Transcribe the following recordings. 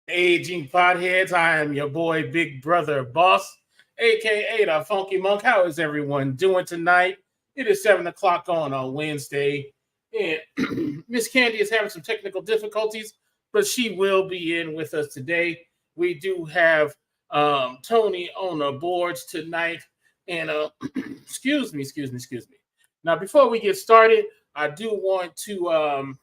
Aging Potheads, I am your boy, Big Brother Boss, aka the Funky Monk. How is everyone doing tonight? It is 7 o'clock on Wednesday, and Miss Candy is having some technical difficulties, but she will be in with us today. We do have Tony on the boards tonight, and excuse me. Now, before we get started, I do want to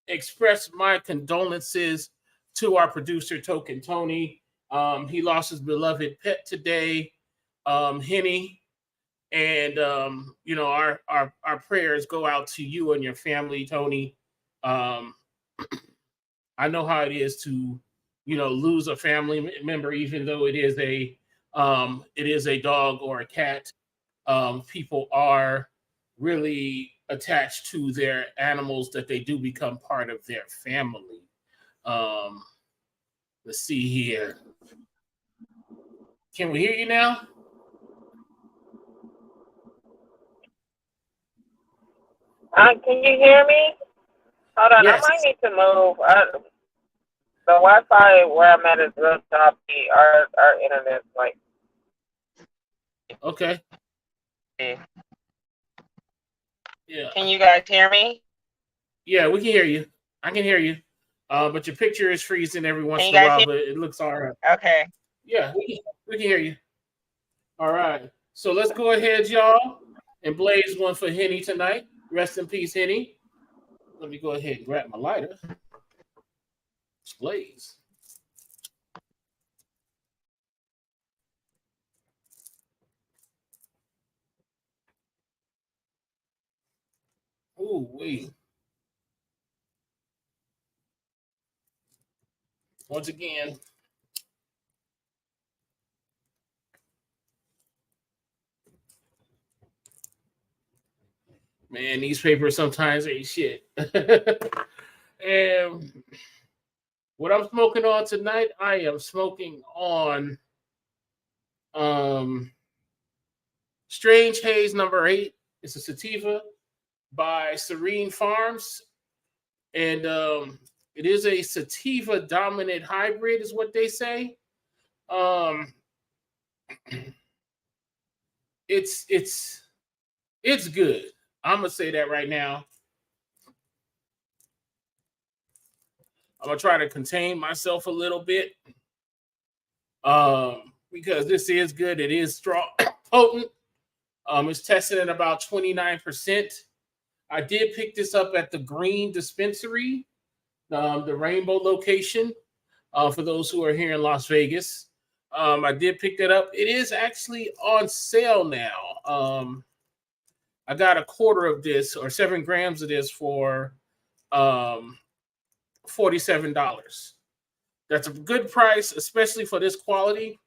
express my condolences to our producer, Token Tony. He lost his beloved pet today, Henny. And our prayers go out to you and your family, Tony. Um, I know how it is to, lose a family member, even though it is a dog or a cat. People are really attached to their animals that they do become part of their family. Um, let's see here. Can we hear you now? Can you hear me? Hold on, I might Yes. need to move. The Wi-Fi where I'm at is real choppy. Our internet's like. Okay. Can Yeah. you guys hear me? Yeah, we can hear you. I can hear you. But your picture is freezing every Can once you in a guys while, hear? but it looks all right. Okay. Yeah, we can hear you. All right. So let's go ahead, y'all, and blaze one for Henny tonight. Rest in peace, Henny. Let me go ahead and grab my lighter. Blaze. Ooh, wait. Once again, man, these papers sometimes ain't shit. And what I'm smoking on tonight, I am smoking on um Strange Haze number 8. It's a sativa by Serene Farms. And it is a sativa dominant hybrid, is what they say. Um it's good. I'm gonna say that right now. I'm gonna try to contain myself a little bit. Because this is good. It is strong, potent. It's tested at about 29%. I did pick this up at the Green Dispensary, the Rainbow location, for those who are here in Las Vegas. I did pick that up. It is actually on sale now. I got a quarter of this or 7 grams of this for um, $47. That's a good price, especially for this quality.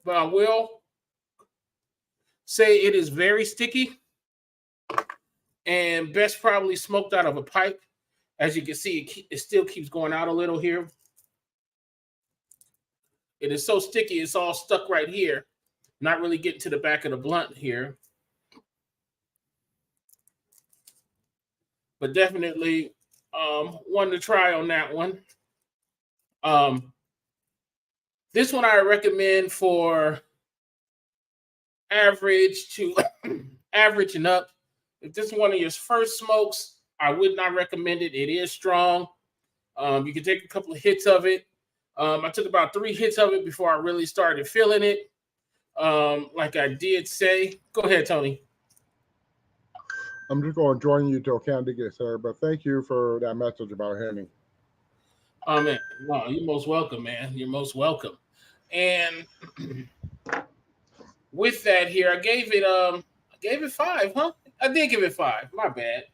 But I will say it is very sticky and best probably smoked out of a pipe. As you can see, it still keeps going out a little here. It is so sticky, it's all stuck right here. Not really getting to the back of the blunt here. But definitely one to try on that one. Um, this one I recommend for average to average and up. If this is one of your first smokes, I would not recommend it. It is strong. You can take a couple of hits of it. I took about 3 hits of it before I really started feeling it. Like I did say. Go ahead, Tony. I'm just going to join you till Candy gets there, but thank you for that message about Henny. Oh man, no, you're most welcome, man. You're most welcome. And with that here, I gave it 5, huh? I did give it 5. My bad.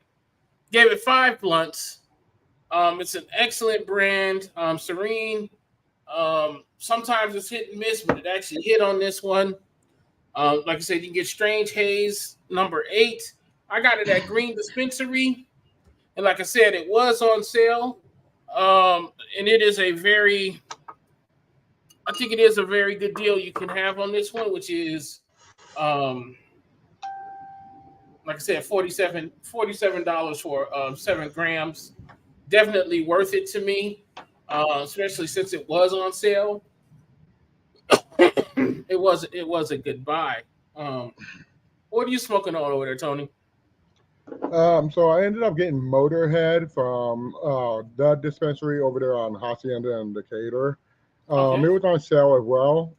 Gave it 5 blunts. It's an excellent brand. Serene. Sometimes it's hit and miss, but it actually hit on this one. Like I said, you can get Strange Haze number 8. I got it at Green Dispensary, and like I said, it was on sale. And it is I think it is a very good deal you can have on this one, which is um, like I said, $47 for 7 grams. Definitely worth it to me, especially since it was on sale. It was a good buy. Um, what are you smoking on over there, Tony? So I ended up getting Motorhead from the dispensary over there on Hacienda and Decatur. It Okay. was on sale as well.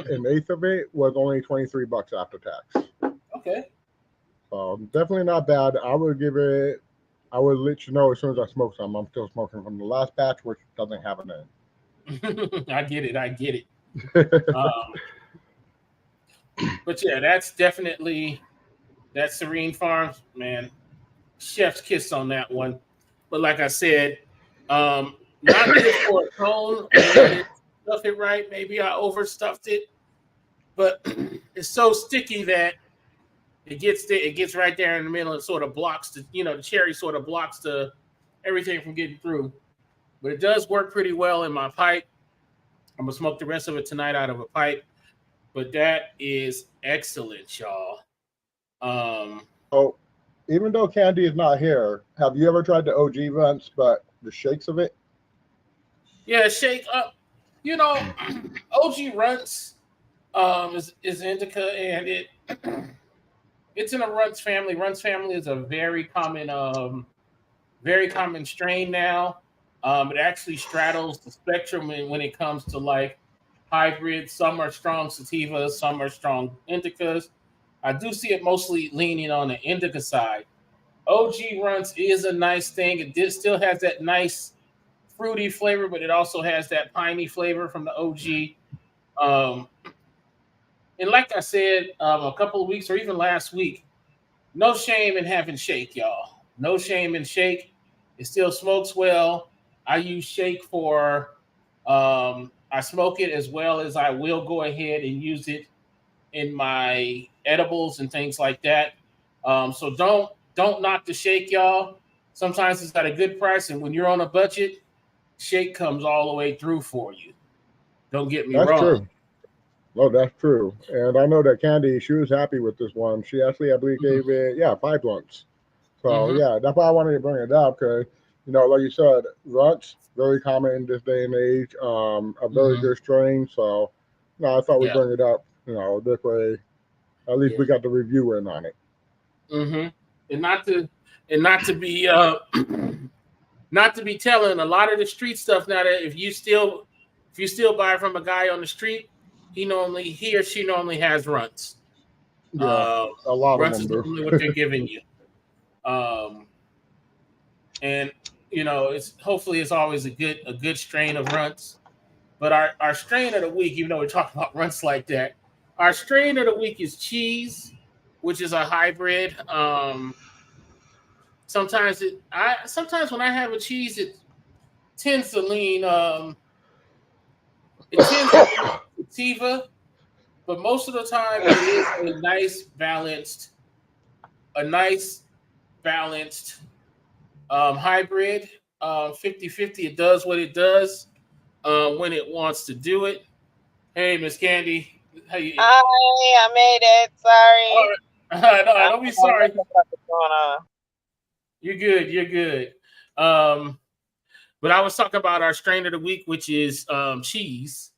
An eighth of it was only $23 after tax. Okay. Definitely not bad. I would give it. I would let you know as soon as I smoke some. I'm still smoking from the last batch, which doesn't have a name. I get it. I get it. Um, but yeah, that's definitely that Serene Farms, man. Chef's kiss on that one. But like I said, not good for a tone. Maybe I didn't stuff it right. Maybe I overstuffed it. But it's so sticky that it gets right there in the middle and sort of blocks the cherry sort of blocks the everything from getting through. But it does work pretty well in my pipe. I'm gonna smoke the rest of it tonight out of a pipe. But that is excellent, y'all. Um, So, even though Candy is not here, have you ever tried the OG runs, but the shakes of it? yeah, shake up. You know, OG Runts is indica, and it's in a Runts family. Runts family is a very common strain now. It actually straddles the spectrum when it comes to like hybrids. Some are strong sativas, some are strong indicas. I do see it mostly leaning on the indica side. OG Runts is a nice thing. Still has that nice fruity flavor, but it also has that piney flavor from the OG. Um, and like I said, a couple of weeks or even last week, no shame in having shake, y'all. No shame in shake. It still smokes well. I use shake for I smoke it as well as I will go ahead and use it in my edibles and things like that. So don't knock the shake, y'all. Sometimes it's got a good price, and when you're on a budget, shake comes all the way through for you. Don't get me That's wrong. true. Oh, that's true. And I know that Candy, she was happy with this one. She actually, I believe, Mhm. gave it, yeah, 5 blunts. So, Mhm. yeah, that's why I wanted to bring it up because, like you said, runts, very common in this day and age, a very Mhm. good strain. So, I thought we'd Yeah. bring it up, this way, at least Yeah. we got the review in on it. Mhm. And not to be not to be telling a lot of the street stuff now that if you still buy from a guy on the street, he or she normally has runts. Yeah, Uh, a lot of Runts them is do. normally what they're giving you. Um, and it's hopefully it's always a good strain of runts. But our strain of the week, even though we're talking about runts like that, our strain of the week is cheese, which is a hybrid. Sometimes when I have a cheese, tends to lean it tends to lean sativa, but most of the time it is a nice balanced hybrid. 50-50. It does what it does when it wants to do it. Hey, Miss Candy, how you? Hi, I made it. All Sorry. right. No, I don't be don't know sorry. what's going on. You're good. You're good. Um, but I was talking about our strain of the week, which is cheese,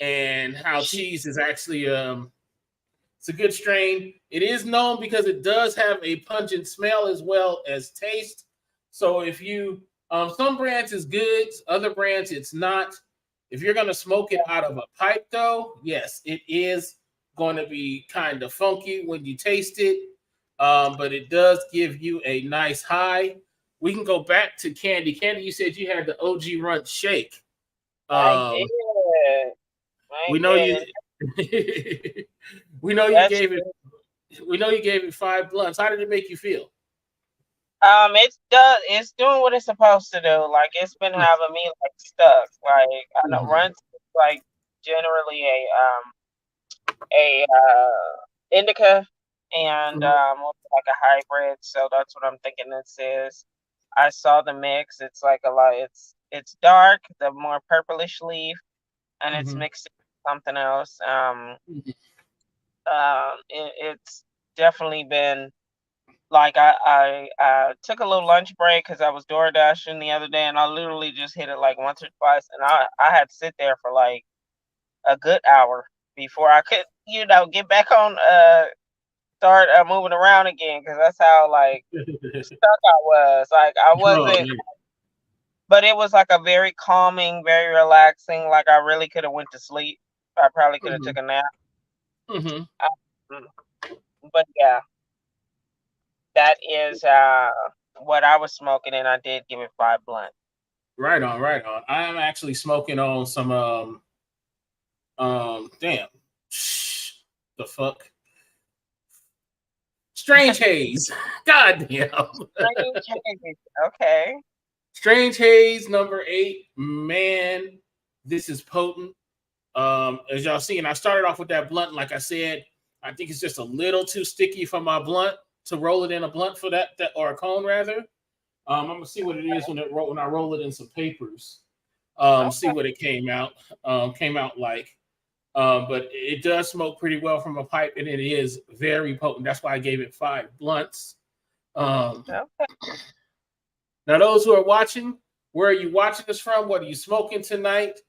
and how cheese is actually it's a good strain. It is known because it does have a pungent smell as well as taste. So if you some brands is good, other brands it's not. If you're gonna smoke it out of a pipe, though, yes, it is going to be kind of funky when you taste it, but it does give you a nice high. We can go back to Candy. Candy, you said you had the OG Runt Shake. I did. Um, I we know you. did. we know you That's gave it we know you gave it 5 blunts. How did it make you feel? it's doing what it's supposed to do. Like it's been having me like stuck. Like I know Mhm. runs like generally a indica and Mhm. like a hybrid. So that's what I'm thinking this is. I saw the mix. It's like a lot. It's dark, the more purplish leaf, and it's Mhm. mixed with something else. Mhm. It's definitely been. like I took a little lunch break because I was door dashing the other day, and I literally just hit it like once or twice, and I had to sit there for like a good hour before I could, get back on, start moving around again, because that's how like stuck I was. Like I Oh, wasn't, man. but it was like a very calming, very relaxing. Like I really could have went to sleep. I probably could have Hmm. took a nap. Hmm. Um, but yeah, that is what I was smoking, and I did give it 5 blunt. Right on, right on. I'm actually smoking on some damn, the fuck, strange haze. God damn. Strange haze. Okay. Strange haze number 8. Man, this is potent. As y'all seen, I started off with that blunt. Like I said, I think it's just a little too sticky for my blunt to roll it in a blunt for that or a cone rather. I'm gonna see what it is when I roll it in some papers. See Okay. what it came out like. But it does smoke pretty well from a pipe, and it is very potent. That's why I gave it 5 blunts. Um, Okay. Now, those who are watching, where are you watching us from? What are you smoking tonight?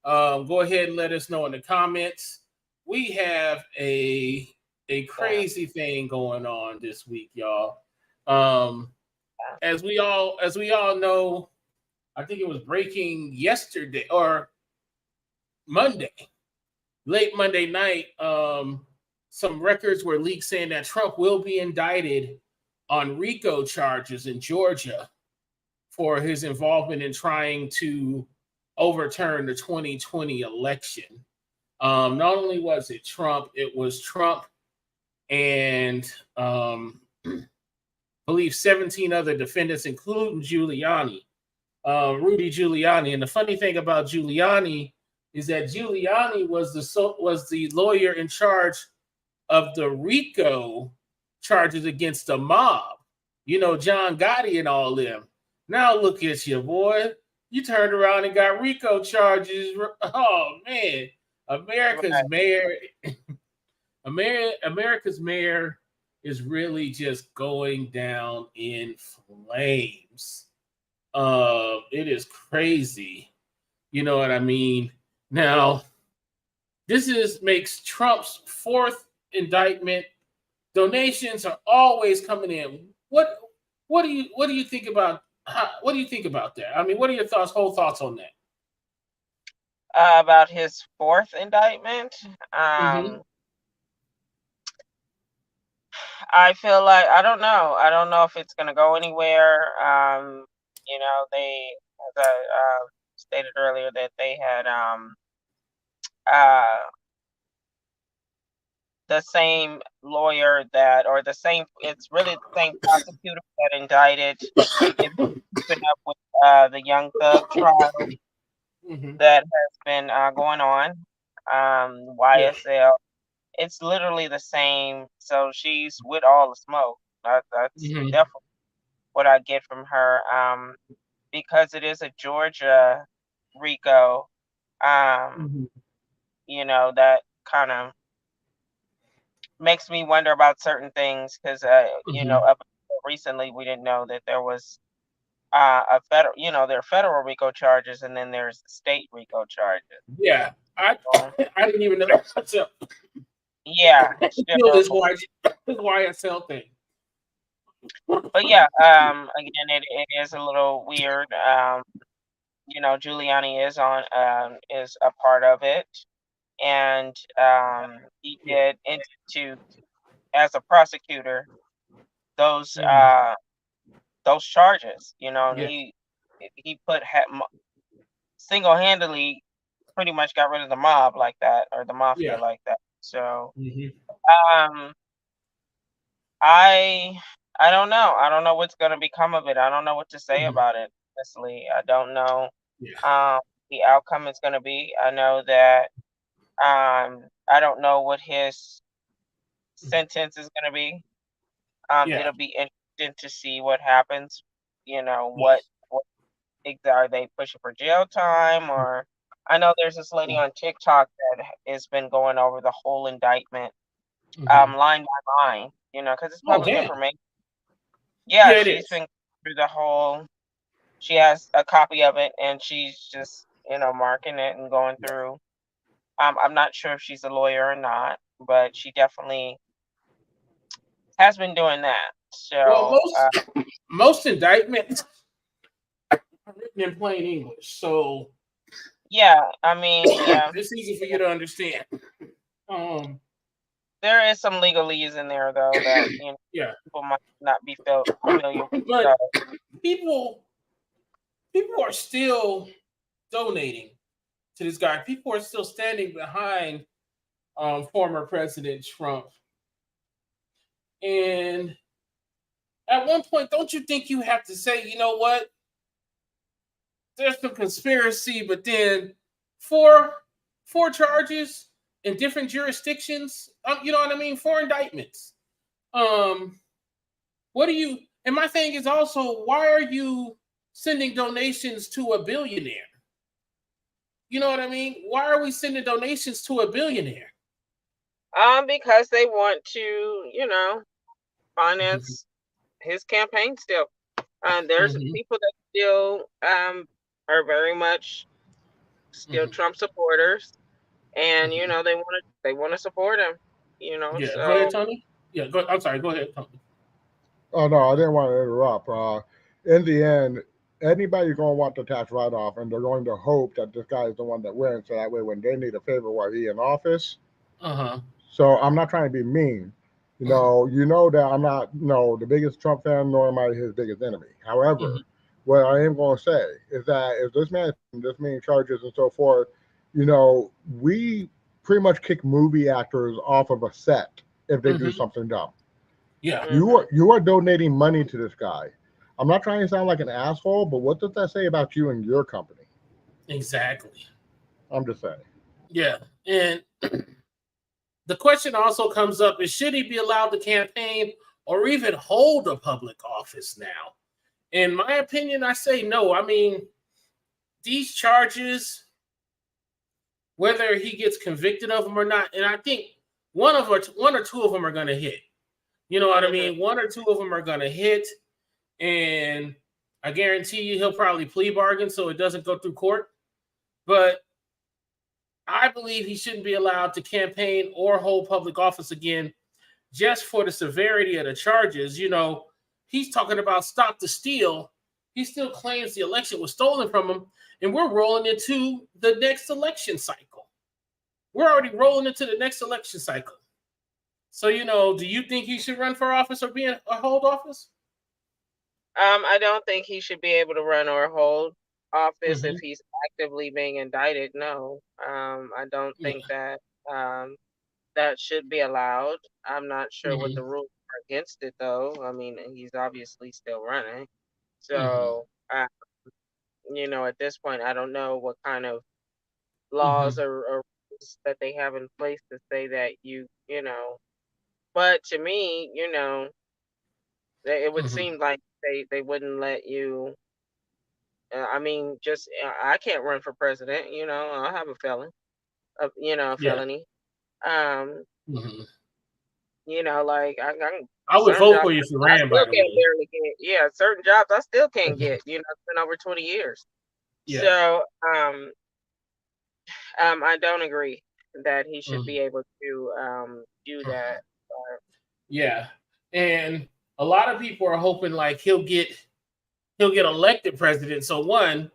Go ahead and let us know in the comments. We have a Yeah. crazy thing going on this week, y'all. Um, as we all know, I think it was breaking yesterday or Monday, late Monday night. Some records were leaked saying that Trump will be indicted on RICO charges in Georgia for his involvement in trying to overturn the 2020 election. Not only was it Trump, it was Trump and I believe 17 other defendants, including Giuliani, Rudy Giuliani. And the funny thing about Giuliani is that Giuliani was the lawyer in charge of the RICO charges against the mob. John Gotti and all them. Now look at you, boy. You turned around and got RICO charges. Oh man, America's Right. mayor, America's mayor is really just going down in flames. It is crazy. You know what I mean? Now, this is makes Trump's 4th indictment. Donations are always coming in. What do you think about what do you think about that? I mean, what are your whole thoughts on that? About his 4th indictment. Mm-hmm. Um, I feel like I don't know. I don't know if it's gonna go anywhere. They, as I stated earlier, that they had uh the same lawyer that, or the same. It's really the same prosecutor that indicted. If keeping up with the Young Thug trial Mm-hmm. that has been going on, Yeah. YSL. It's literally the same. So she's with all the smoke. That's Mm-hmm. definitely what I get from her. Because it is a Georgia RICO. Um, Mm-hmm. that kind of makes me wonder about certain things, because Mm-hmm. up until recently we didn't know that there was a federal. There are federal RICO charges, and then there's state RICO charges. Yeah. I So, I didn't even know that myself. yeah, Feel sure. this YSL thing. But yeah, again, it is a little weird. Giuliani is a part of it, and he Yeah. did institute, as a prosecutor, those Mhm. charges. And Yeah. he single handedly pretty much got rid of the mob like that, or the mafia Yeah. like that. So Hmm. um, I I don't know. I don't know what's going to become of it. I don't know what to say Hmm. about it. Honestly, I don't know Yeah. um, the outcome is going to be. I know that I don't know what his sentence is going to be. Yeah. It'll be interesting to see what happens. Yeah. What are they pushing for jail time, or I know there's this lady on TikTok that has been going over the whole indictment, Hmm. line by line. Because it's Oh public damn. information. Yeah, Yeah, it she's is. been through the whole. She has a copy of it, and she's just marking it and going Yeah. through. I'm not sure if she's a lawyer or not, but she definitely has been doing that. Well, So, most indictments are written in plain English, so yeah, I mean, yeah, it's easy for you to understand. Um, there is some legalese in there though that yeah, people might not be familiar with. but So, people are still donating to this guy. People are still standing behind former President Trump. And at one point, don't you think you have to say, you know what? There's some conspiracy, but then four charges in different jurisdictions. You know what I mean? Four indictments. Um, what do you? And my thing is also, why are you sending donations to a billionaire? You know what I mean? Why are we sending donations to a billionaire? because they want to, Mm-hmm. finance his campaign still. There's Mm-hmm. people that still are very much still Mm-hmm. Trump supporters, and Mm-hmm. they want to support him. Yeah, go ahead, So Tony. Yeah, go. I'm sorry. Go ahead, Tony. Oh no, I didn't want to interrupt. In the end, anybody's going to want the tax write-off, and they're going to hope that this guy is the one that wins, so that way when they need a favor while he in office. Uh huh. So I'm not trying to be mean. You know that I'm not no the biggest Trump fan, nor am I his biggest enemy. However, what I am going to say is that if this man this many charges and so forth, we pretty much kick movie actors off of a set if they do Mm-hmm. something dumb. Yeah. mhm. You are donating money to this guy. I'm not trying to sound like an asshole, but what does that say about you and your company? Exactly. I'm just saying. Yeah. And the question also comes up: is should he be allowed to campaign or even hold a public office now? In my opinion, I say no. I mean, these charges, whether he gets convicted of them or not, and I think one or two of them are going to hit. You know what I Mhm. mean? One or two of them are going to hit, and I guarantee you he'll probably plea bargain so it doesn't go through court. But I believe he shouldn't be allowed to campaign or hold public office again just for the severity of the charges. He's talking about stop the steal. He still claims the election was stolen from him, and we're rolling into the next election cycle. We're already rolling into the next election cycle. So, do you think he should run for office or be in a hold office? I don't think he should be able to run or hold office if Mm-hmm. he's actively being indicted. No, I don't Yeah. think that um, that should be allowed. I'm not sure what Mm-hmm. the rules are against it, though. I mean, he's obviously still running. Mm-hmm. So, at this point, I don't know what kind of Mm-hmm. laws or rules that they have in place to say that But to me, it would Mm-hmm. seem like they wouldn't let you. I mean, just I can't run for president. I have a a Yeah. felony. Um, Mm-hmm. like I I would certain vote jobs for you if you I ran, by still the can't way. barely get. Yeah, certain jobs I still can't Mhm. get. It's been over 20 years. Yeah. So, I don't agree that he should Mhm. be able to do that. Yeah. And a lot of people are hoping like he'll get elected president. So one,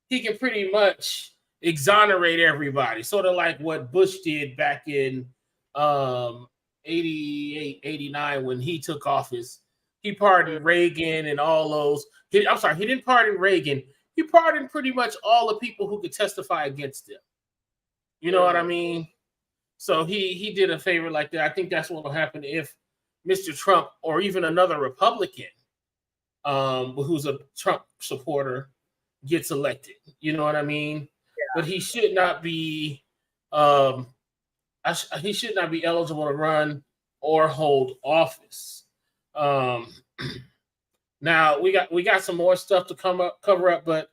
he can pretty much exonerate everybody, sort of like what Bush did back in um 88, 89 when he took office. He pardoned Mhm. Reagan and all those. I'm sorry, he didn't pardon Reagan. He pardoned pretty much all the people who could testify against him. You know what I Mhm. mean? So he did a favor like that. I think that's what will happen if Mr. Trump or even another Republican who's a Trump supporter gets elected. You know what I mean? But he should not be um, he should not be eligible to run or hold office. Um, now we got some more stuff to cover up, but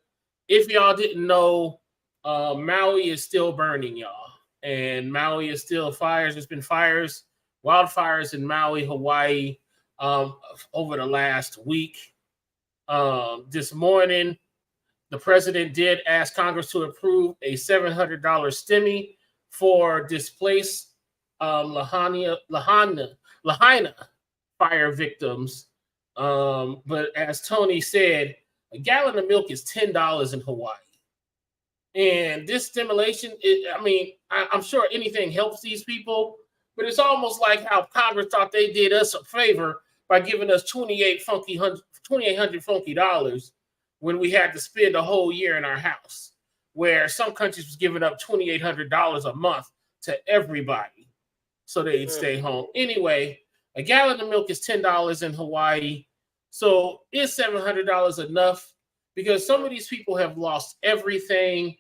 if y'all didn't know, Maui is still burning, y'all, and Maui is still fires. There's been wildfires in Maui, Hawaii. over the last week. This morning, the president did ask Congress to approve a $700 stimmy for displaced Lahaina fire victims. But as Tony said, a gallon of milk is $10 in Hawaii. And this stimulation, I'm sure anything helps these people, but it's almost like how Congress thought they did us a favor by giving us $2,800 funky dollars when we had to spend a whole year in our house, where some countries was giving up $2,800 a month to everybody so they'd stay home. Anyway, a gallon of milk is $10 in Hawaii. So is $700 enough? Because some of these people have lost everything.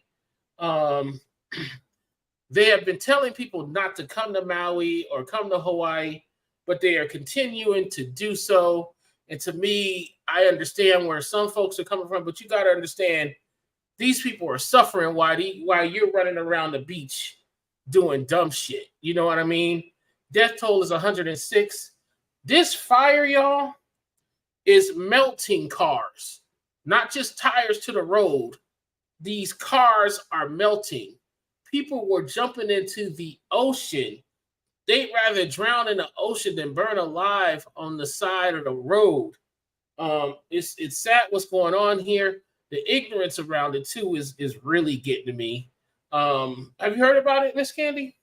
They have been telling people not to come to Maui or come to Hawaii, but they are continuing to do so. And to me, I understand where some folks are coming from, but you got to understand these people are suffering while you're running around the beach doing dumb shit. You know what I mean? Death toll is 106. This fire, y'all, is melting cars, not just tires to the road. These cars are melting. People were jumping into the ocean. They'd rather drown in the ocean than burn alive on the side of the road. It's sad what's going on here. The ignorance around it too is really getting to me. Have you heard about it, Miss Candy?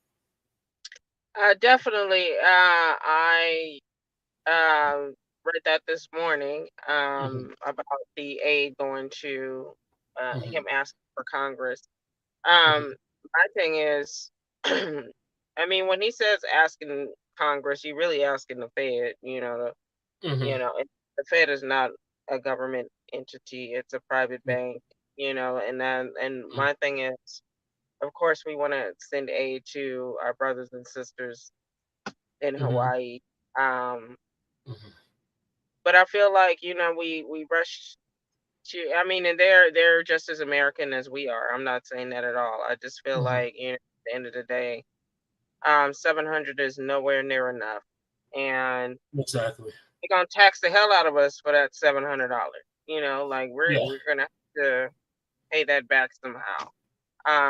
Definitely. I read that this morning about the aid going to him asking for Congress. My thing is, I mean, when he says asking Congress, he really asking the Fed. You know, the Fed is not a government entity; it's a private bank. You know, and my thing is, of course, we want to send aid to our brothers and sisters in Hawaii. But I feel like, we rush to, and they're just as American as we are. I'm not saying that at all. I just feel like, at the end of the day, 700 is nowhere near enough. And exactly, they're gonna tax the hell out of us for that $700. Like we're gonna have to pay that back somehow.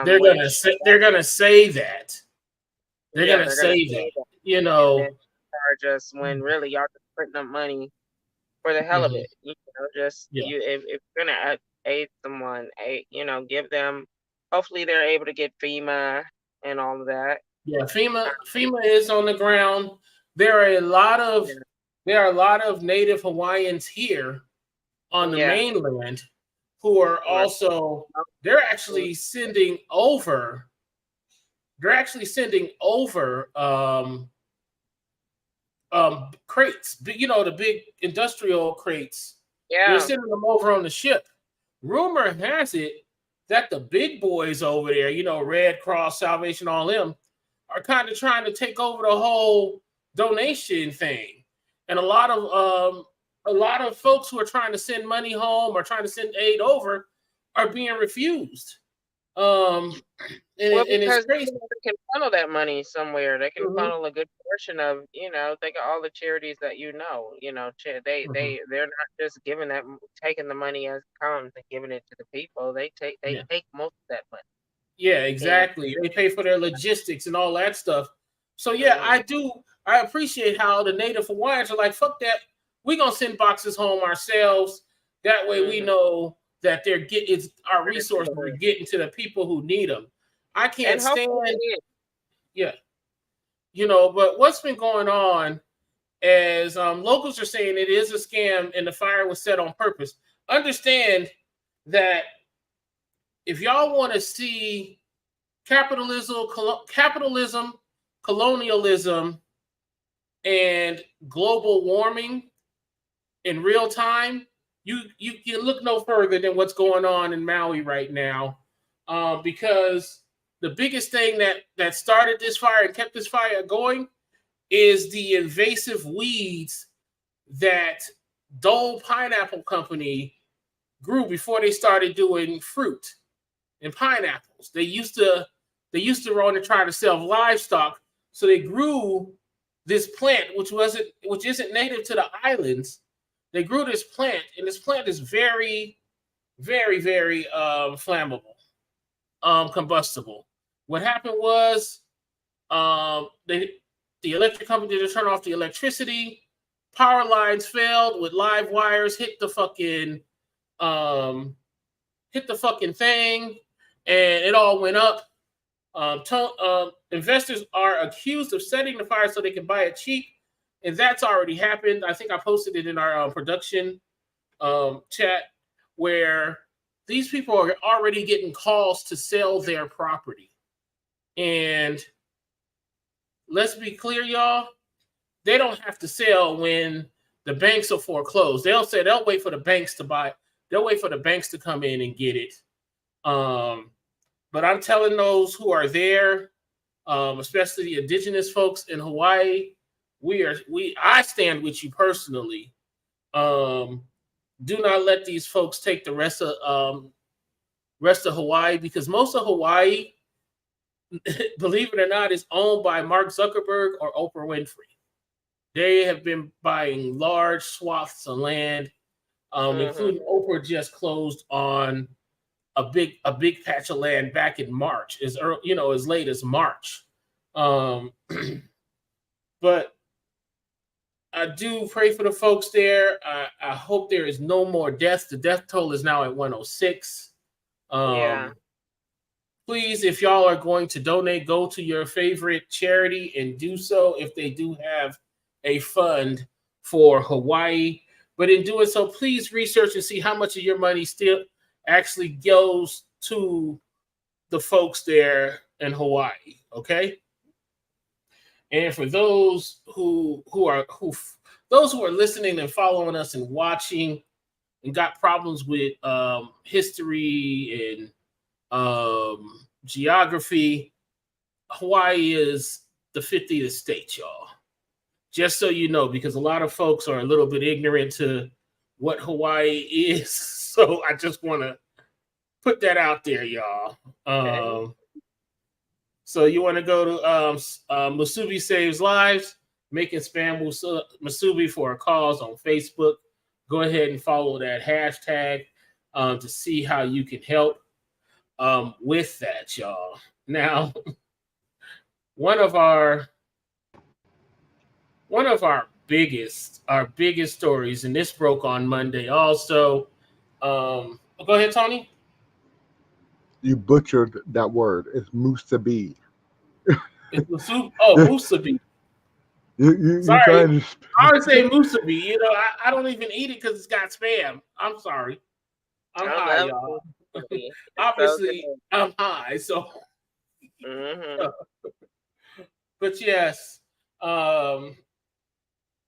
They're gonna say that. They're gonna say that. Charge us when really y'all just printing up money for the hell of it. If you're gonna aid someone, give them. Hopefully, they're able to get FEMA and all of that. Yeah, FEMA is on the ground. There are a lot of Native Hawaiians here on the mainland who are also. They're actually sending over. Crates, the big industrial crates. Yeah, they're sending them over on the ship. Rumor has it that the big boys over there, Red Cross, Salvation, all them, are kind of trying to take over the whole donation thing. And a lot of folks who are trying to send money home or trying to send aid over are being refused. Because they can funnel that money somewhere. They can funnel a good portion of, think of all the charities that they're not just taking the money as it comes and giving it to the people. They take most of that money. Yeah, exactly. They pay for their logistics and all that stuff. So I appreciate how the Native Hawaiians are like, fuck that. We're gonna send boxes home ourselves. That way we know that our resources are getting to the people who need them. I can't stand. Yeah, but what's been going on is locals are saying it is a scam and the fire was set on purpose. Understand that if y'all want to see capitalism, colonialism, and global warming in real time, you can look no further than what's going on in Maui right now, because the biggest thing that started this fire and kept this fire going is the invasive weeds that Dole Pineapple Company grew before they started doing fruit and pineapples. They used to want to try to sell livestock, so they grew this plant, which isn't native to the islands. They grew this plant, and this plant is very, very, very flammable, combustible. What happened was the electric company didn't turn off the electricity. Power lines failed with live wires, hit the fucking thing, and it all went up. Investors are accused of setting the fire so they can buy it cheap, and that's already happened. I think I posted it in our production chat, where these people are already getting calls to sell their property. And let's be clear, y'all, they don't have to sell when the banks are foreclosed. They'll wait for the banks to buy. They'll wait for the banks to come in and get it. But I'm telling those who are there, especially the indigenous folks in Hawaii, I stand with you personally. Do not let these folks take the rest of Hawaii, because most of Hawaii, believe it or not, is owned by Mark Zuckerberg or Oprah Winfrey. They have been buying large swaths of land, including Oprah just closed on a big patch of land back in March, as late as March. But I do pray for the folks there. I hope there is no more deaths. The death toll is now at 106. Please, if y'all are going to donate, go to your favorite charity and do so if they do have a fund for Hawaii. But in doing so, please research and see how much of your money still actually goes to the folks there in Hawaii, okay? And for those who are listening and following us and watching and got problems with history and geography, Hawaii is the 50th state, y'all. Just so you know, because a lot of folks are a little bit ignorant to what Hawaii is. So I just want to put that out there, y'all. So you want to go to Musubi Saves Lives, Making Spam Musubi for a Cause on Facebook. Go ahead and follow that hashtag to see how you can help with that, y'all. Now, one of our biggest stories, and this broke on Monday also. Go ahead, Tony. You butchered that word. It's musubi. It's musubi. Oh, musubi. Sorry, trying to... I would say musubi. I don't even eat it because it's got spam. I'm sorry. I'm high, y'all. Obviously, I'm high. So, but yes, I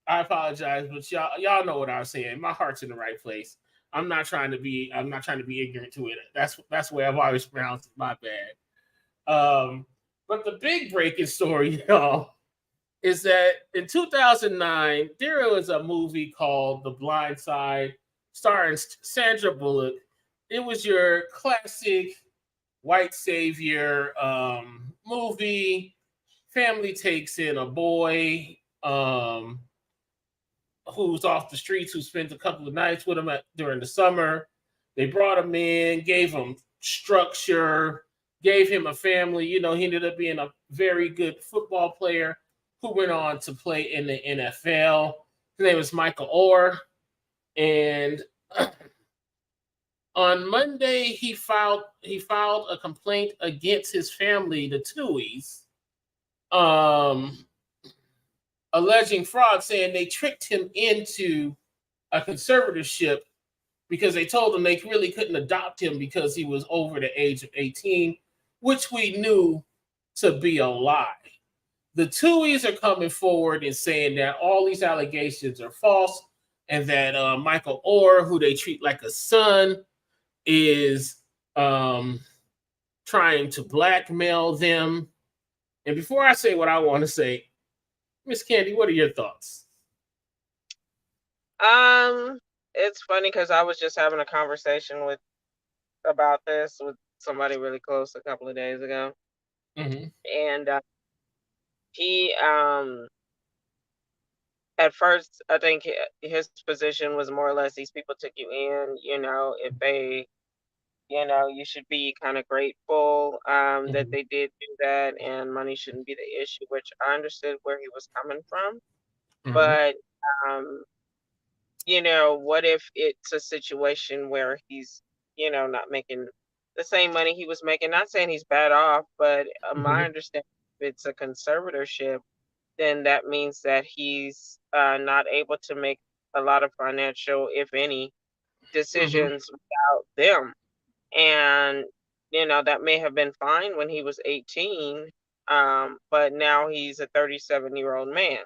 apologize, but y'all know what I was saying. My heart's in the right place. I'm not trying to be ignorant to it. That's the way I've always pronounced it. My bad. But the big breaking story, y'all, is that in 2009 there was a movie called The Blind Side, starring Sandra Bullock. It was your classic white savior movie. Family takes in a boy who's off the streets, who spent a couple of nights with him during the summer. They brought him in, gave him structure, gave him a family. He ended up being a very good football player who went on to play in the NFL. His name is Michael Orr. And on Monday, he filed a complaint against his family, the Tuohys, alleging fraud, saying they tricked him into a conservatorship because they told him they really couldn't adopt him because he was over the age of 18, which we knew to be a lie. The Tuohys are coming forward and saying that all these allegations are false, and that Michael Orr, who they treat like a son, is trying to blackmail them. And before I say what I want to say, Miss Candy, what are your thoughts? It's funny because I was just having a conversation about this with somebody really close a couple of days ago, and he at first, I think his position was more or less these people took you in, if they, you should be kind of grateful that Mhm. they did do that and money shouldn't be the issue, which I understood where he was coming from. Mhm. But, um, what if it's a situation where he's, not making the same money he was making? Not saying he's bad off, but my Mhm. understanding, if it's a conservatorship, then that means that he's not able to make a lot of financial, if any, Mhm. decisions without them. And, that may have been fine when he was 18, but now he's a 37-year-old man.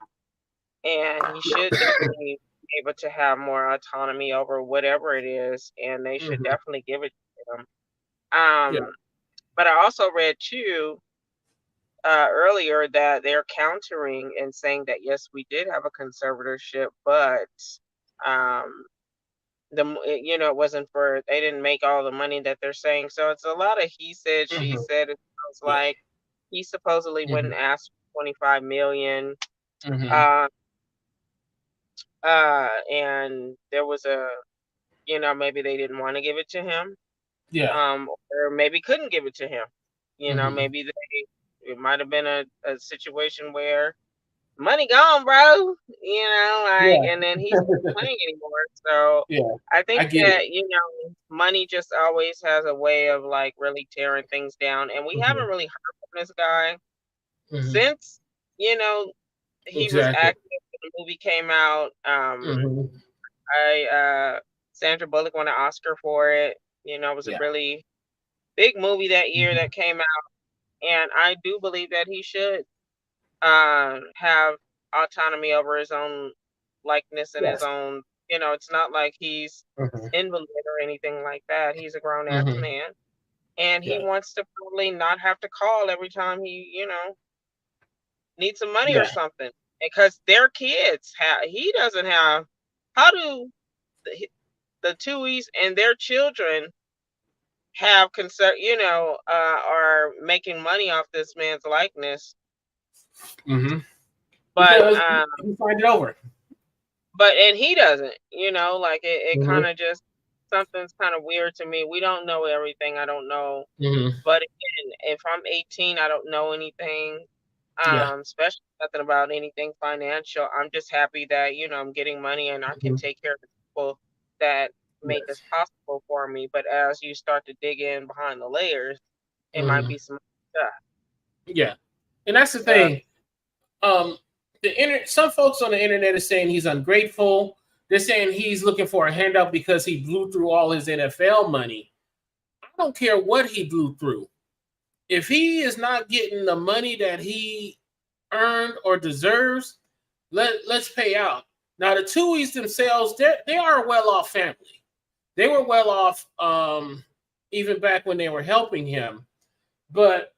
And he should definitely be able to have more autonomy over whatever it is, and they should Mhm. definitely give it to him. Yeah. But I also read too earlier that they're countering and saying that yes, we did have a conservatorship, but um, it wasn't for they didn't make all the money that they're saying. So it's a lot of he said, she Mhm. said. It sounds Yeah. like he supposedly went and Mhm. asked for 25 million. Mhm. Uh, and there was maybe they didn't want to give it to him, Yeah. or maybe couldn't give it to him. Mhm. Maybe it might have been a situation where money gone, bro. Yeah. And then he's not playing anymore. So Yeah. I think I get it. that, money just always has a way of like really tearing things down. And we haven't Mhm. really heard from this guy Mhm. since, you know, he was Exactly. active when the movie came out. Mhm. Sandra Bullock won an Oscar for it. It was a Yeah. really big movie that year that Mhm. came out. And I do believe that he should have autonomy over his own likeness and his Yes. own. It's not like he's Mhm. invalid or anything like that. He's a grown ass Mhm. man, and he Yeah. wants to probably not have to call every time he, needs some money or Yeah. something. Because their kids have, he doesn't have. How do the Tuohys and their children have concern? Are making money off this man's likeness, Mhm. but Because he signed it over. and he doesn't, like it kind Mhm. of just something's kind of weird to me. We don't know everything. I don't know, Mhm. but again, if I'm 18, I don't know anything, Yeah. especially nothing about anything financial. I'm just happy that I'm getting money and I can Mhm. take care of the people that make this Yes. possible for me. But as you start to dig in behind the layers, it might Mhm. be some stuff. Yeah. And that's the Uh, thing. Um, some folks on the internet are saying he's ungrateful. They're saying he's looking for a handout because he blew through all his NFL money. I don't care what he blew through. If he is not getting the money that he earned or deserves, let's pay out. Now the Tuohys themselves, they are a well-off family. They were well off even back when they were helping him, but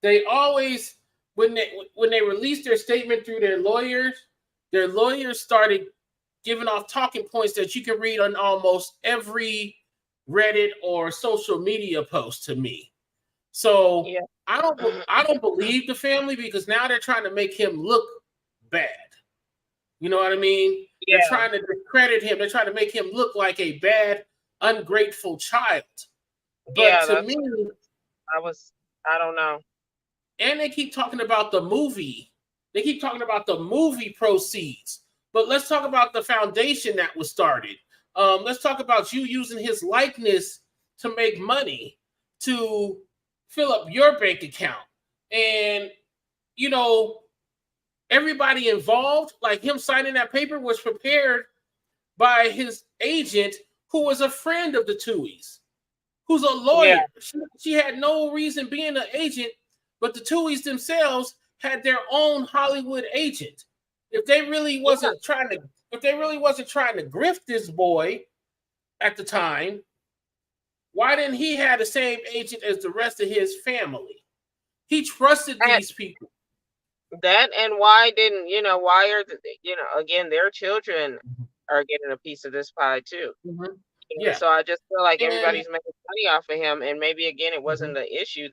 they always when they released their statement through their lawyers started giving off talking points that you can read on almost every Reddit or social media post to me. So yeah, I don't believe the family because now they're trying to make him look bad. You know what I mean? They're yeah. trying to discredit him. They're trying to make him look like a bad, ungrateful child. But Yeah, to that's me, what I was. I don't know. and they keep talking about the movie. They keep talking about the movie proceeds. But let's talk about the foundation that was started. Let's talk about you using his likeness to make money to fill up your bank account. And, you know, everybody involved, like him signing that paper, was prepared by his agent, who was a friend of the Tuohys, who's a Yeah, lawyer. She had no reason being an agent, but the Tuohys themselves had their own Hollywood agent. If they really yeah. wasn't trying to, if they really wasn't trying to grift this boy at the time, why didn't he have the same agent as the rest of his family? He trusted And these people. that and why didn't why are again their children are getting a piece of this pie too. Mhm. Yeah, So I just feel like and everybody's making money off of him, and maybe again it wasn't mhm, the issue,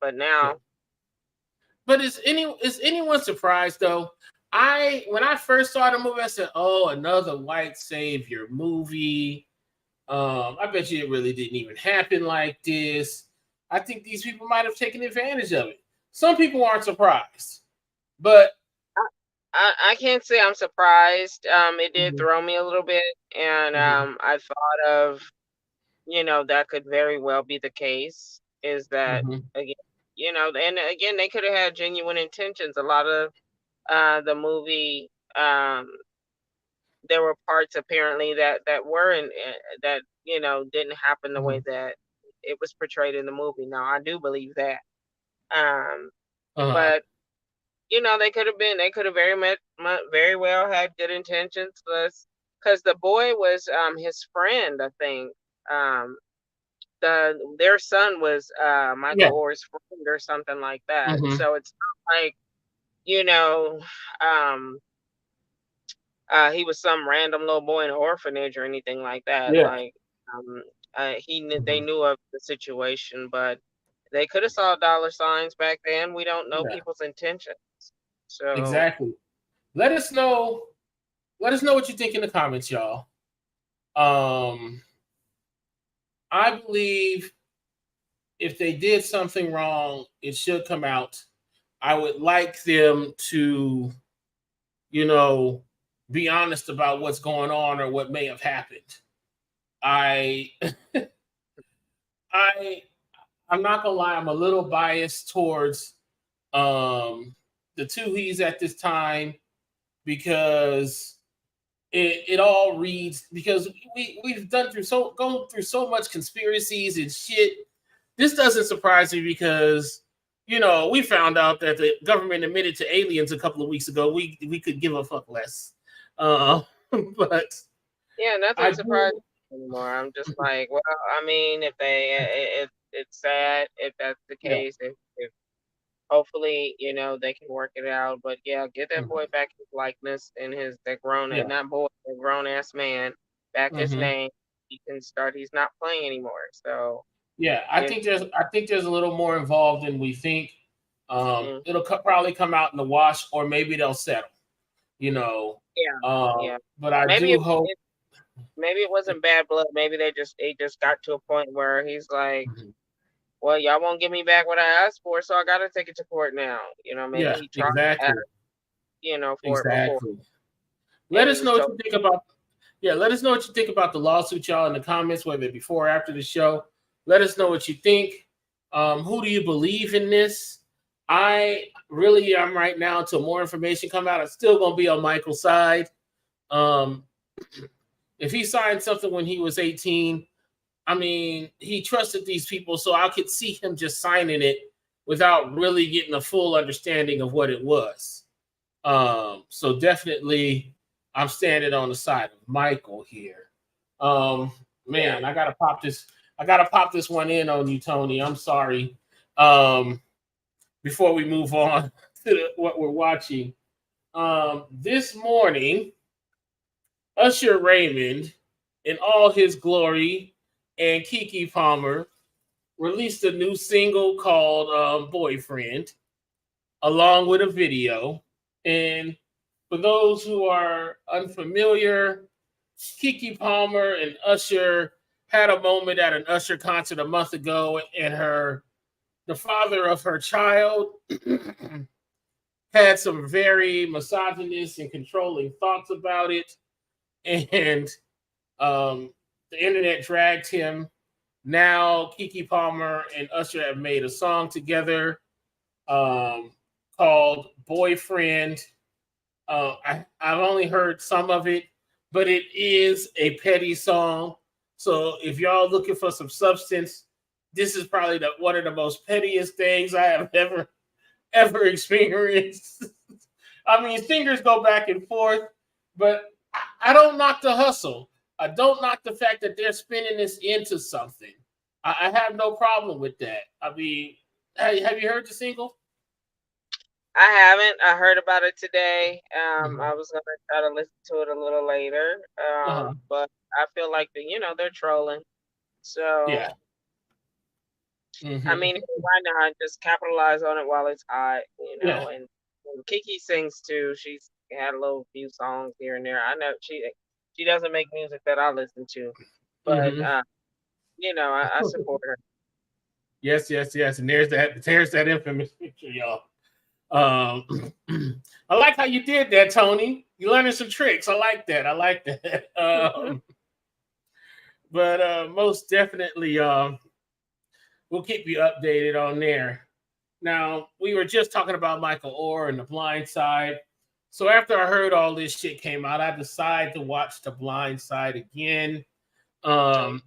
but yeah. now But is anyone surprised though? when I first saw the movie, I said, "Oh, another white savior movie." I bet you it really didn't even happen like this. I think these people might have taken advantage of it. Some people aren't surprised, but I can't say I'm surprised. It did Mhm, throw me a little bit, and mhm, I thought of, that could very well be the case. Is that mhm, again, and again, they could have had genuine intentions. A lot of the movie, there were parts apparently that were in that didn't happen the way mhm, that it was portrayed in the movie. Now I do believe that, um, uh-huh, but they could have very well had good intentions, because the boy was his friend, I think. Um, their son was Michael yeah, Orr's friend or something like that. mhm, So it's not like you know um he was some random little boy in an orphanage or anything like that. yeah, Like, they mhm, knew of the situation, but they could have saw dollar signs back then. We don't know yeah, people's intentions. So exactly. Let us know. Let us know what you think in the comments, y'all. Um, I believe if they did something wrong, it should come out. I would like them to, you know, be honest about what's going on or what may have happened. I, I, I'm not gonna lie. I'm a little biased towards um, the two he's at this time because it all reads because we've gone through so much conspiracies and shit. This doesn't surprise me because we found out that the government admitted to aliens a couple of weeks ago. We could give a fuck less, uh, but yeah, nothing I surprises do. me anymore. I'm just like, well, I mean, if it's sad if that's the Yeah. case. If hopefully, they can work it out. But yeah, get that boy Mhm. back his likeness and that grown, Yeah. not boy, that grown ass man, back his Hmm. name. He can start. He's not playing anymore. So Yeah. you I think there's a little more involved than we think. mm, It'll probably come out in the wash, or maybe they'll settle. You know, yeah, yeah. but I Maybe do hope. maybe it wasn't bad blood. Maybe they just got to a point where he's like, Mhm. well, y'all won't give me back what I asked for, so I got to take it to court now. Maybe Yeah. he tried to ask, Exactly. for it before, Exactly. Let and he us was know what told. you think about. Yeah, let us know what you think about the lawsuit, y'all, in the comments, whether before or after the show. Let us know what you think. Who do you believe in this? I really am right now until more information come out. I'm still gonna be on Michael's side. Um, if he signed something when he was 18, I mean, he trusted these people, so I could see him just signing it without really getting a full understanding of what it was. So definitely, I'm standing on the side of Michael here. Um, Yeah, man, I gotta pop this. I gotta pop this one in on you, Tony. I'm sorry. Um, Before we move on to what we're watching, this morning, Usher Raymond, in all his glory, and Kiki Palmer released a new single called "Boyfriend," along with a video. And for those who are unfamiliar, Kiki Palmer and Usher had a moment at an Usher concert a month ago, and the father of her child had some very misogynist and controlling thoughts about it, and um, the internet dragged him. Now Kiki Palmer and Usher have made a song together um, called "Boyfriend." I've only heard some of it, but it is a petty song. So if y'all looking for some substance, this is probably one of the most pettiest things I have ever experienced. I mean, fingers go back and forth, but I don't knock the hustle. I don't knock the fact that they're spinning this into something. I have no problem with that. I mean, have you heard the single? I haven't. I heard about it today. Mhm. I was gonna try to listen to it a little later. Uh-huh. But I feel like they're trolling. Yeah. So I Hmm. mean, why not just capitalize on it while it's hot, Yeah. and Kiki sings too. She's had a little few songs here and there. I know she doesn't make music that I listen to, but Hmm. I support her. Yes, yes, yes. And there's that infamous picture, y'all. Um, I like how you did that, Tony. You learning some tricks. I like that. I like that. But most definitely, we'll keep you updated on there. Now, we were just talking about Michael Orr and The Blind Side. So after I heard all this shit came out, I decided to watch The Blind Side again. So Um,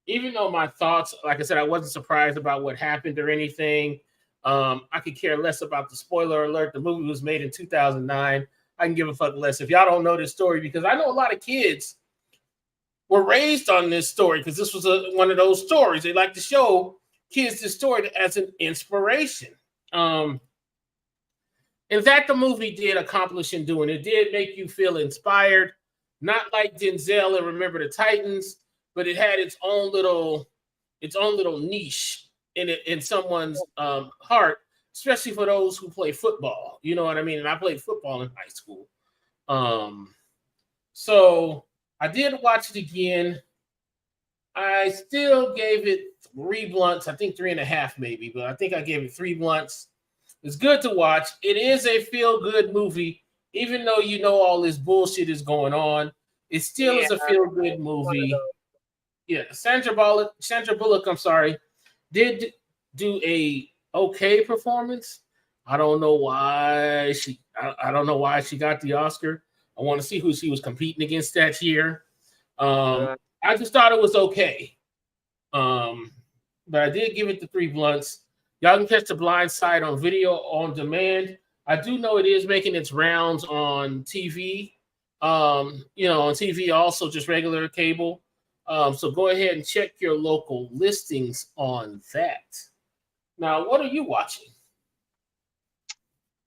even though my thoughts, like I said, I wasn't surprised about what happened or anything. I could care less about the spoiler alert. The movie was made in 2009. I can give a fuck less if y'all don't know this story, because I know a lot of kids were raised on this story because this was one of those stories. They like to show kids this story as an inspiration. Um, in fact, the movie did accomplish in doing it. Did make you feel inspired, not like Denzel and Remember the Titans, but it had its own little niche in someone's heart, especially for those who play football. You know what I mean? And I played football in high school. Um, so I did watch it again. I still gave it 3 blunts. I think 3.5 maybe, but I think I gave it 3 blunts. It's good to watch. It is a feel-good movie, even though you know all this bullshit is going on. It still yeah, is a feel-good one of movie. those. Yeah, Sandra Bullock, I'm sorry, did do a okay performance. I don't know why I don't know why she got the Oscar. I want to see who she was competing against that year. Uh, I just thought it was okay. Um, but I did give it the 3 blunts. Y'all can catch The Blind Side on video on demand. I do know it is making its rounds on TV. On TV, also just regular cable. So go ahead and check your local listings on that. Now, what are you watching?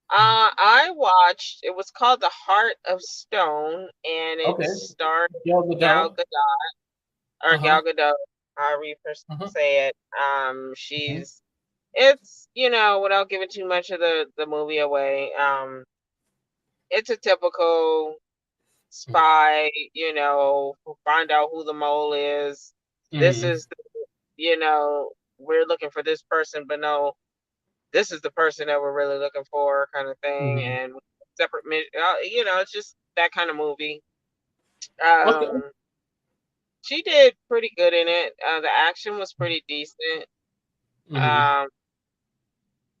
I watched. It was called The Heart of Stone, and it Okay. starred Gal Gal Gadot. Gadot or Uh-huh. Gal Gadot, however you Uh-huh. say it. Mhm. It's without giving too much of the movie away. It's a typical spy. Who find out who the mole is. This Mhm. is we're looking for this person, but no, this is the person that we're really looking for, kind of thing, Mhm. and separate mission. It's just that kind of movie. Okay. She did pretty good in it. The action was pretty decent. Mhm. Um,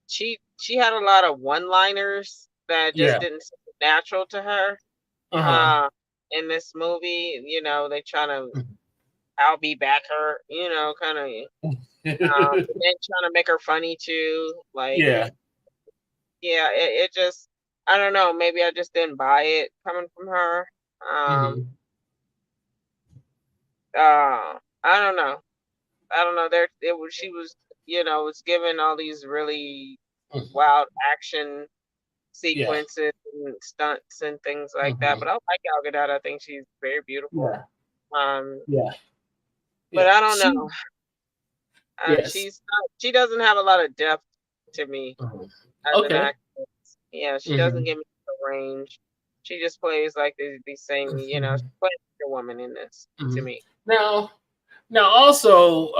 she had a lot of one-liners that just Yeah. didn't seem natural to her. Uh-huh. Uh, in this movie, they trying to I'll be back her, kind of, and then trying to make her funny too. Like, Yeah. yeah, it just, I don't know, maybe I just didn't buy it coming from her. Um, Mhm. I don't know. I don't know. She was, was given all these really wild action Yeah. sequences and stunts and things like that. But Mhm. I like Gal Gadot. I think she's very beautiful. Yeah. Um, Yeah. but Yeah. I don't know. Yes. She doesn't have a lot of depth to me Mhm. as an Okay. actress. Yeah, she doesn't Mhm. give me the range. She just plays like these same, she Mhm. plays like a woman in this to Mhm. me. Now, also,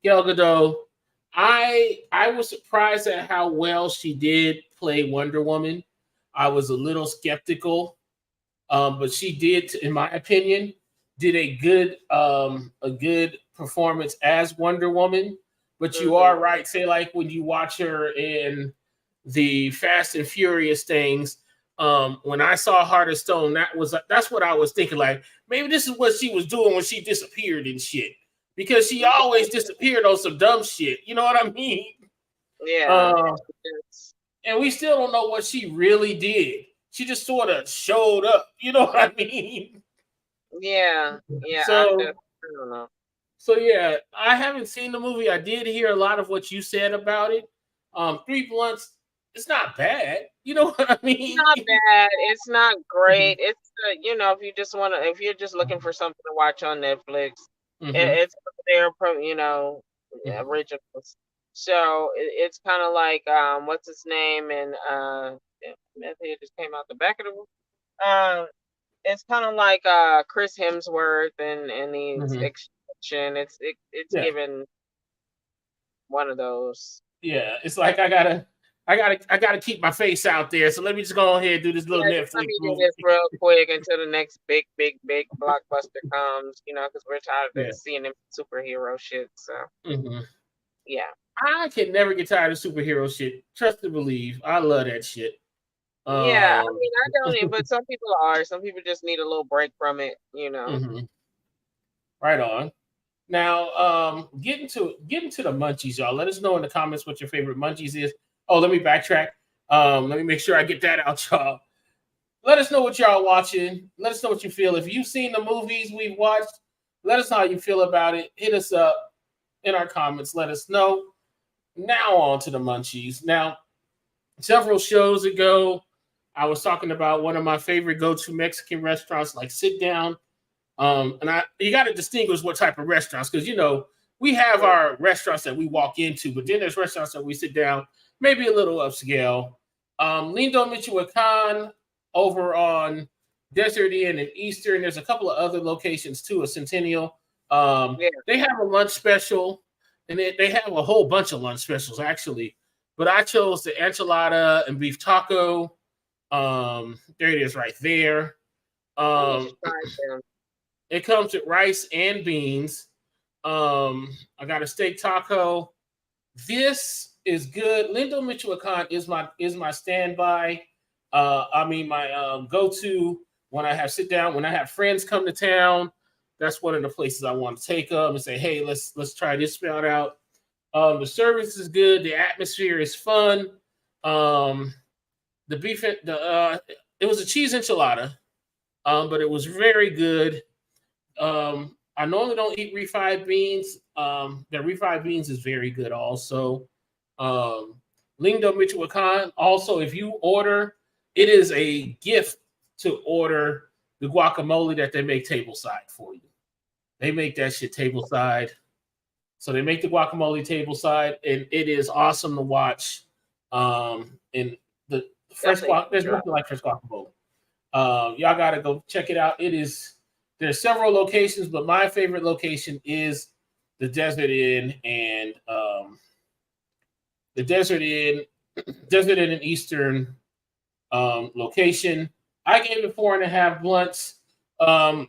Gal Gadot, I was surprised at how well she did play Wonder Woman. I was a little skeptical, but she did, in my opinion, did a good performance as Wonder Woman. But you Hmm. are right. Say like when you watch her in the Fast and Furious things. When I saw Heart of Stone, that's what I was thinking. Like maybe this is what she was doing when she disappeared and shit, because she always disappeared on some dumb shit. You know what I mean? Yeah. Uh, and we still don't know what she really did. She just sort of showed up. You know what I mean? Yeah. Yeah. I So, don't know. so yeah, I haven't seen the movie. I did hear a lot of what you said about it. 3 blunts, it's not bad. You know what I mean? Not bad. It's not great. It's if you're just looking for something to watch on Netflix, Hmm. it's their originals. So it's kind of like what's his name, and Meth Head just came out the back of the room. It's kind of like Chris Hemsworth and the extension. It's Yeah. given one of those. Yeah. It's like I gotta keep my face out there. So let me just go ahead and do this little Yeah, just let Netflix me do movie. this real quick until the next big blockbuster comes. Because we're tired Yeah. of seeing them superhero shit. So yeah. I can never get tired of superhero shit. Trust and believe. I love that shit. Yeah, I mean, I don't, but some people are. Some people just need a little break from it. Right on. Now, getting to the munchies, y'all. Let us know in the comments what your favorite munchies is. Oh, let me backtrack. Let me make sure I get that out, y'all. Let us know what y'all watching. Let us know what you feel. If you've seen the movies we've watched, let us know how you feel about it. Hit us up in our comments. Let us know. Now on to the munchies. Now, several shows ago, I was talking about one of my favorite go-to Mexican restaurants, like Sit Down. And you got to distinguish what type of restaurants, because we have our restaurants that we walk into, but then there's restaurants that we sit down, maybe a little upscale. Lindo Michoacan over on Desert Inn and Eastern. There's a couple of other locations too, a Centennial. They have a lunch special, and they have a whole bunch of lunch specials actually. But I chose the enchilada and beef taco. There it is right there. It comes with rice and beans. I got a steak taco. This is good. Lindo Michoacan is my standby. My go-to when I have sit down, when I have friends come to town. That's one of the places I want to take them and say, hey, let's try this spot out. The service is good. The atmosphere is fun. The beef, it was a cheese enchilada, but it was very good. I normally don't eat refried beans. The refried beans is very good also. Lindo Michoacan. Also, if you order, it is a gift to order the guacamole that they make tableside for you. They make that shit tableside. So they make the guacamole tableside, and it is awesome to watch. And the fresh guac, there's nothing like fresh guacamole. Y'all gotta go check it out. There's several locations, but my favorite location is the Desert Inn and the Desert Inn and Eastern location. I gave it 4.5 blunts in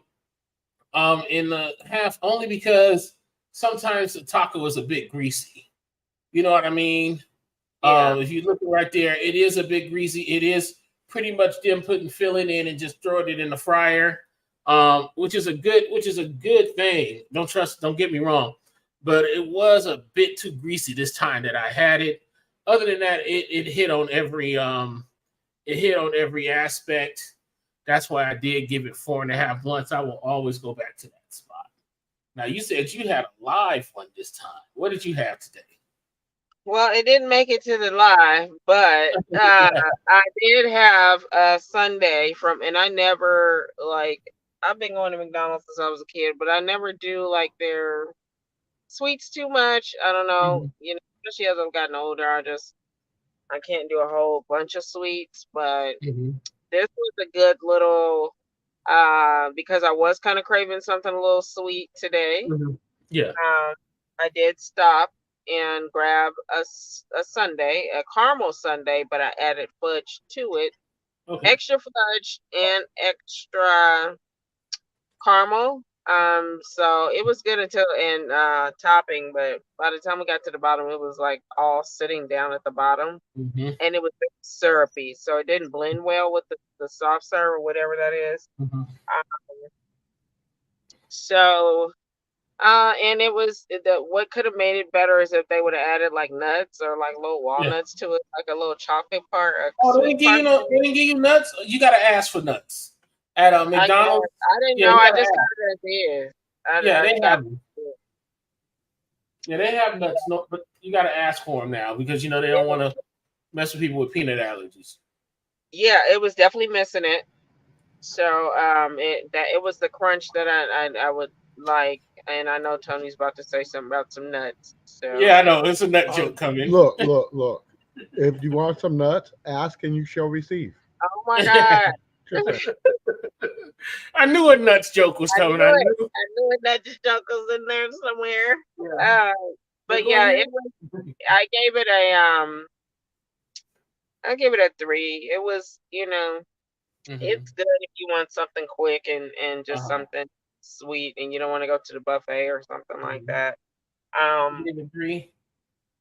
the half, only because sometimes the taco is a bit greasy. You know what I mean? Yeah. If you look right there, it is a bit greasy. It is pretty much them putting filling in and just throwing it in the fryer, which is a good thing. Don't get me wrong, but it was a bit too greasy this time that I had it. Other than that, it hit on every aspect. That's why I did give it 4.5 blunts. I will always go back to that spot. Now, you said you had a live one this time. What did you have today? Well, it didn't make it to the live, but I did have a sundae and I never, I've been going to McDonald's since I was a kid, but I never do their sweets too much. I don't know, especially as I've gotten older, I can't do a whole bunch of sweets, but this was a good little, because I was kind of craving something a little sweet today. Yeah. I did stop and grab a sundae, a caramel sundae, but I added fudge to it. Okay. Extra fudge and extra caramel. So it was good until topping, but by the time we got to the bottom, it was all sitting down at the bottom, and it was syrupy, so it didn't blend well with the soft serve or whatever that is. And it was what could have made it better is if they would have added nuts or little walnuts to it, a little chocolate part. They didn't give you nuts. You got to ask for nuts at McDonald's. I didn't know. I just got it there. They have them. Yeah, they have nuts. No, but you got to ask for them now because they don't want to mess with people with peanut allergies. Yeah, it was definitely missing it. So it was the crunch that I would like, and I know Tony's about to say something about some nuts. So, Yeah, I know. It's a nut joke coming. Look. If you want some nuts, ask and you shall receive. oh my God, Just saying. I knew a nuts joke was I coming. knew I it. knew. I knew it. That just was in there somewhere. Yeah. Uh, But but go yeah, ahead. it was. I gave it a I give it a 3. It was, Mhm. it's good if you want something quick and just Uh-huh. something sweet, and you don't want to go to the buffet or something like Mhm. that. You Um, gave it 3.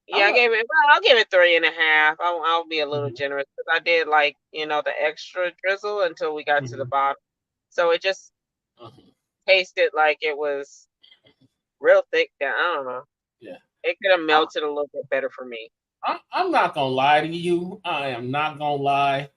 yeah, I'm a. I'll give it 3.5. I'll be a little Mhm. generous because I did like, the extra drizzle until we got to the Mhm. bottom. So it just Mhm. tasted like it was real thick. I don't know. Yeah. It could have I'm, melted a little bit better for me. I'm not gonna lie to you. I am not gonna lie.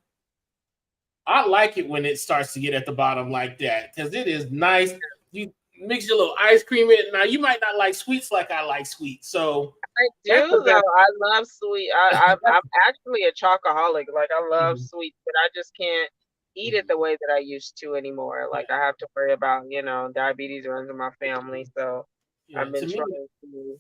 I like it when it starts to get at the bottom like that because it is nice. You mix your little ice cream in it. Now you might not like sweets like I like sweets, so I that's the do though. best. I love sweet. I'm actually a chocoholic. Like I love Mhm. sweets, but I just can't eat it Mhm. the way that I used to anymore. Yeah, Like I have to worry about, diabetes runs in my family. So yeah. I've been trying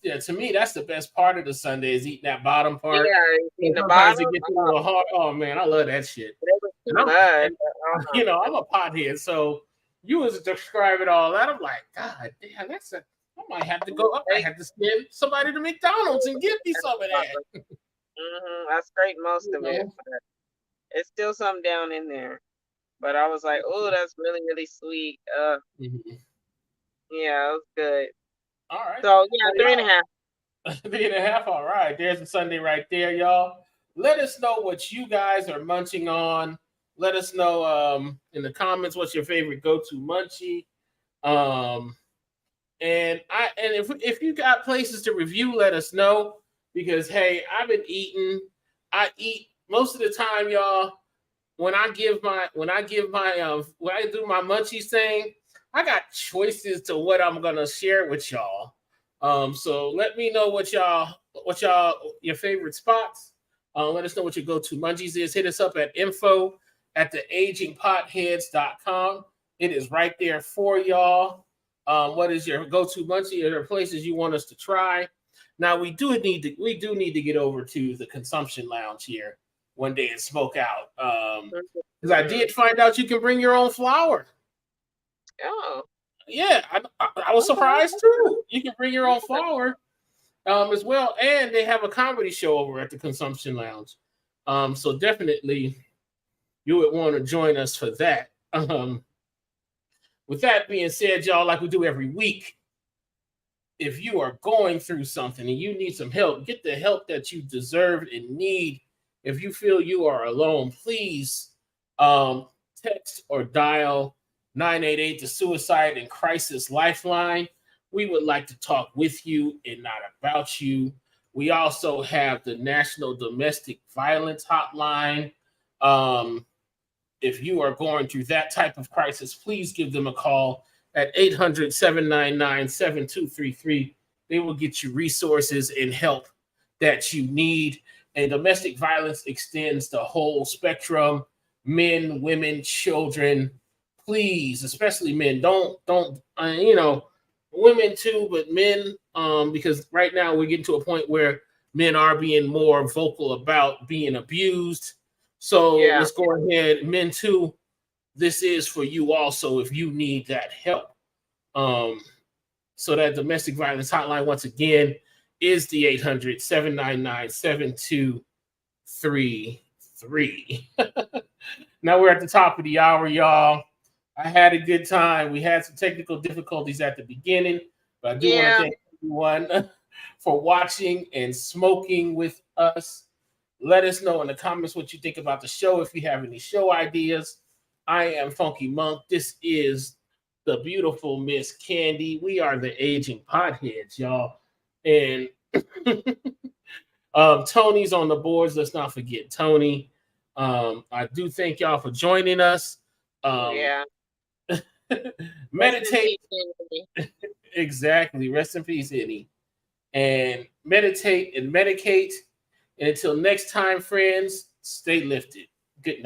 to. To me, that's the best part of the Sunday is eating that bottom part. Yeah, eating And the sometimes bottom. it gets a little hard. Oh man, I love that shit. It was And too much. and I don't know. I'm a pothead, so you was describing all that. I'm like, God damn, I might have to go. I might Scrape- have to send somebody to McDonald's and get me some of that. I scraped most You of it, know. but it's still some down in there. But I was like, oh, that's really, really sweet. Mhm. Yeah, it was good. All right. So yeah, Well, 3.5. y'all, 3.5. All right. There's a Sunday right there, y'all. Let us know what you guys are munching on. Let us know in the comments what's your favorite go-to munchie. Um, and if you got places to review, let us know because hey, I've been eating. I eat most of the time, y'all. When I do my munchies thing, I got choices to what I'm gonna share with y'all. So let me know what y'all your favorite spots. Let us know what your go-to munchies is. Hit us up at info at the agingpotheads.com. It is right there for y'all. What is your go-to munchie? Are there places you want us to try? Now we do need to get over to the consumption lounge here one day and smoke out. Because I did find out you can bring your own flour. Oh, Yeah, I was surprised okay. too. You can bring your own flour as well, and they have a comedy show over at the Consumption Lounge. So definitely you would want to join us for that. With that being said, y'all, like we do every week, if you are going through something and you need some help, get the help that you deserve and need. If you feel you are alone, please um, text or dial 988, the Suicide and Crisis Lifeline. We would like to talk with you and not about you. We also have the National Domestic Violence Hotline. Um, if you are going through that type of crisis, please give them a call at 800-799-7233. They will get you resources and help that you need. And domestic violence extends the whole spectrum: men, women, children. Please, especially men, don't women too, but men, because right now we're getting to a point where men are being more vocal about being abused. So Yeah. let's go ahead, men too. This is for you also if you need that help. Um, so that domestic violence hotline, once again, is the 800-799-7233. Now we're at the top of the hour, y'all. I had a good time. We had some technical difficulties at the beginning, but I do want to Yeah. thank everyone for watching and smoking with us. Let us know in the comments what you think about the show. If you have any show ideas, I am Funky Monk. This is the beautiful Miss Candy. We are the Aging Potheads, y'all. And Tony's on the boards. Let's not forget Tony. I do thank y'all for joining us. Um, Yeah. Rest in meditate. peace, Anthony. Exactly. Rest in peace, Eddie. And meditate and medicate. And until next time, friends, stay lifted. Good night.